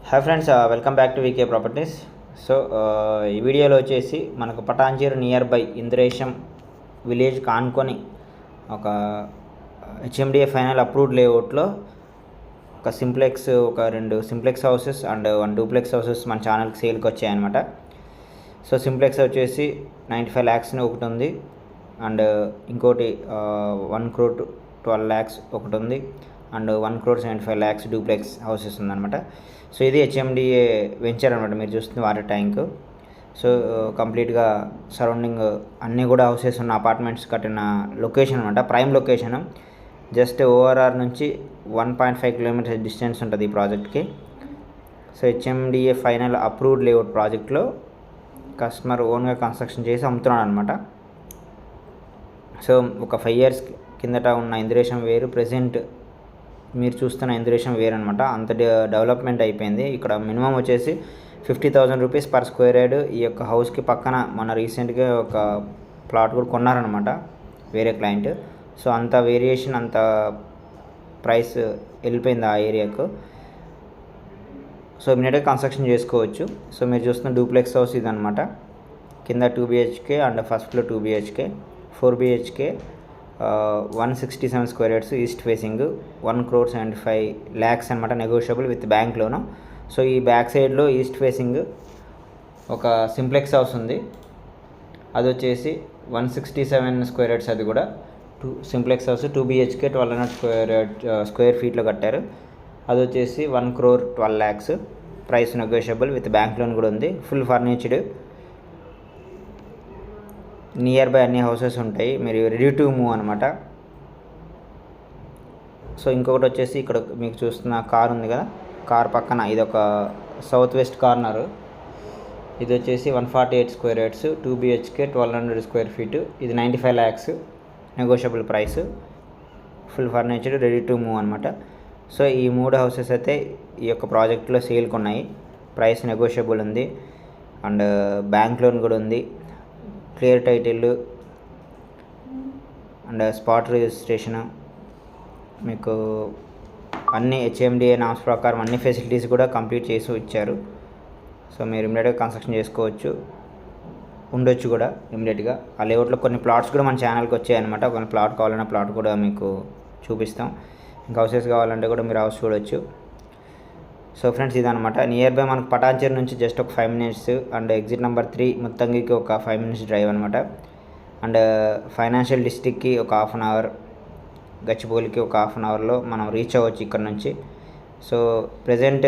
Hi friends, welcome back to VK properties. So ఈ వీడియోలో వచ్చేసి మనకు Patancheru near by Indresham village కానుకొని ఒక హెచ్ఎండిఏ ఫైనల్ అప్రూవ్డ్ లేఅవుట్లో ఒక రెండు simplex houses and 1 duplex houses మన ఛానల్కి సేల్కి వచ్చాయన్నమాట. సో సింప్లెక్స్ వచ్చేసి 95 lakhs ఒకటి ఉంది, అండ్ ఇంకోటి 1 crore 12 lakhs ఒకటి ఉంది, and 1 crore 75 lakhs duplex houses ఉందన్నమాట. సో ఇది హెచ్ఎండిఏ వెంచర్ అనమాట. మీరు చూస్తుంది వాటర్ ట్యాంక్. సో కంప్లీట్గా సరౌండింగ్ అన్నీ కూడా హౌసెస్ ఉన్న అపార్ట్మెంట్స్ కట్టిన లొకేషన్ అనమాట. Prime location. జస్ట్ ఓఆర్ఆర్ నుంచి 1.5 kilometers డిస్టెన్స్ ఉంటుంది ఈ ప్రాజెక్ట్కి. So HMDA final approved layout ప్రాజెక్ట్లో కస్టమర్ ఓన్గా కన్స్ట్రక్షన్ చేసి అమ్ముతున్నాడు అనమాట. సో ఒక 5 years కిందట ఉన్న ఇంద్రేశం వేరు, ప్రెసెంట్ మీరు చూస్తున్న ఇంద్రేశం వేరు అనమాట. అంత డెవలప్మెంట్ అయిపోయింది. ఇక్కడ మినిమం వచ్చేసి 50,000 rupees per square yard. ఈ యొక్క హౌస్కి పక్కన మన రీసెంట్గా ఒక ప్లాట్ కూడా కొన్నారనమాట వేరే క్లయింట్. సో అంత వేరియేషన్, అంత ప్రైస్ వెళ్ళిపోయింది ఆ ఏరియాకు. సో ఇమీడియట్గా కన్స్ట్రక్షన్ చేసుకోవచ్చు. సో మీరు చూస్తున్న డూప్లెక్స్ హౌస్ ఇదనమాట. కింద 2 BHK and first floor 2 BHK, 4 BHK 167 square yards east facing, 1 crore 75 lakhs అనమాట, negotiable with bank loan. So ఈ బ్యాక్ సైడ్లో ఈస్ట్ ఫేసింగ్ ఒక సింప్లెక్స్ హౌస్ ఉంది. అది వచ్చేసి 167 square yards. అది కూడా సింప్లెక్స్ హౌస్ 2 BHK 1200 square feetలో కట్టారు. అది వచ్చేసి 1 crore 12 lakhs. Price negotiable with bank loan కూడా ఉంది. ఫుల్ ఫర్నిచర్డ్, నియర్ బై అన్ని హౌసెస్ ఉంటాయి. మీరు రెడీ టు మూవ్ అనమాట. సో ఇంకొకటి వచ్చేసి ఇక్కడ మీకు చూస్తున్న కార్ ఉంది కదా, కార్ పక్కన ఇది ఒక సౌత్ వెస్ట్ కార్నర్. ఇది వచ్చేసి 148 square yards, 2 BHK 1200 square feet. ఇది 95 lakhs, negotiable price, full ఫర్నిచర్డ్, ready to move అనమాట. సో ఈ 3 హౌసెస్ అయితే ఈ యొక్క ప్రాజెక్ట్లో సేల్కి ఉన్నాయి. ప్రైస్ నెగోషియబుల్ ఉంది, అండ్ బ్యాంక్ లోన్ కూడా ఉంది, clear title and spot registration. మీకు అన్ని హెచ్ఎండిఏ నామ్స్ ప్రకారం అన్ని ఫెసిలిటీస్ కూడా కంప్లీట్ చేసి ఇచ్చారు. సో మీరు ఇమీడియట్గా కన్స్ట్రక్షన్ చేసుకోవచ్చు, ఉండొచ్చు కూడా ఇమీడియట్గా. ఆ లేఅవుట్లో కొన్ని ప్లాట్స్ కూడా మన ఛానల్కి వచ్చాయన్నమాట. కొన్ని ప్లాట్ కావాలన్న ప్లాట్ కూడా మీకు చూపిస్తాం. ఇంకా హౌసెస్ కావాలంటే కూడా మీరు హౌస్ చూడొచ్చు. సో ఫ్రెండ్స్ ఇదనమాట. నియర్ బై మనకు పటాన్చేరు నుంచి జస్ట్ ఒక 5 minutes, అండ్ ఎగ్జిట్ నెంబర్ 3 ముత్తంగికి ఒక 5 minutes డ్రైవ్ అనమాట. అండ్ ఫైనాన్షియల్ డిస్ట్రిక్ట్కి ఒక 1/2 hour, గచ్చిబౌలికి ఒక 1/2 hourలో మనం రీచ్ అవ్వచ్చు ఇక్కడ నుంచి. సో ప్రజెంట్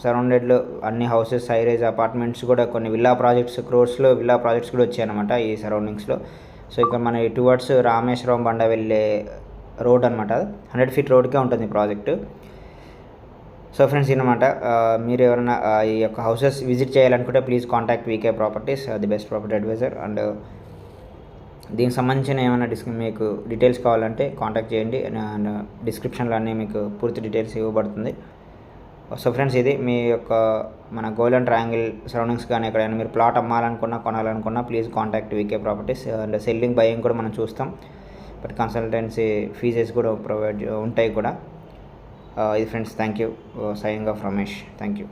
సరౌండెడ్లో అన్ని హౌసెస్, హై రైజ్ అపార్ట్మెంట్స్ కూడా, కొన్ని విల్లా ప్రాజెక్ట్స్, క్రోర్స్లో విల్లా ప్రాజెక్ట్స్ కూడా వచ్చాయన్నమాట ఈ సరౌండింగ్స్లో. సో ఇక్కడ మన టువర్డ్స్ రామేశ్వరం బండ వెళ్ళే రోడ్ అనమాట. 100 feet రోడ్కే ఉంటుంది ఈ ప్రాజెక్టు. So friends ఇన్నమాట. మీరు ఎవరైనా ఈ యొక్క హౌసెస్ విజిట్ చేయాలనుకుంటే please contact VK properties, the best property advisor. And దీనికి సంబంధించిన ఏమైనా మీకు డీటెయిల్స్ కావాలంటే కాంటాక్ట్ చేయండి. అండ్ డిస్క్రిప్షన్లో అన్నీ మీకు పూర్తి డీటెయిల్స్ ఇవ్వబడుతుంది. సో ఫ్రెండ్స్ ఇది మీ యొక్క మన గోల్డెన్ ట్రయాంగిల్ సరౌండింగ్స్ కానీ ఎక్కడైనా మీరు ప్లాట్ అమ్మాలనుకున్నా, కొనాలనుకున్నా please contact VK properties. And selling, buying కూడా మనం చూస్తాం, బట్ కన్సల్టెన్సీ ఫీజెస్ కూడా ప్రొవైడ్ ఉంటాయి కూడా. ఇది friends, thank you. Signing off Ramesh. Thank you.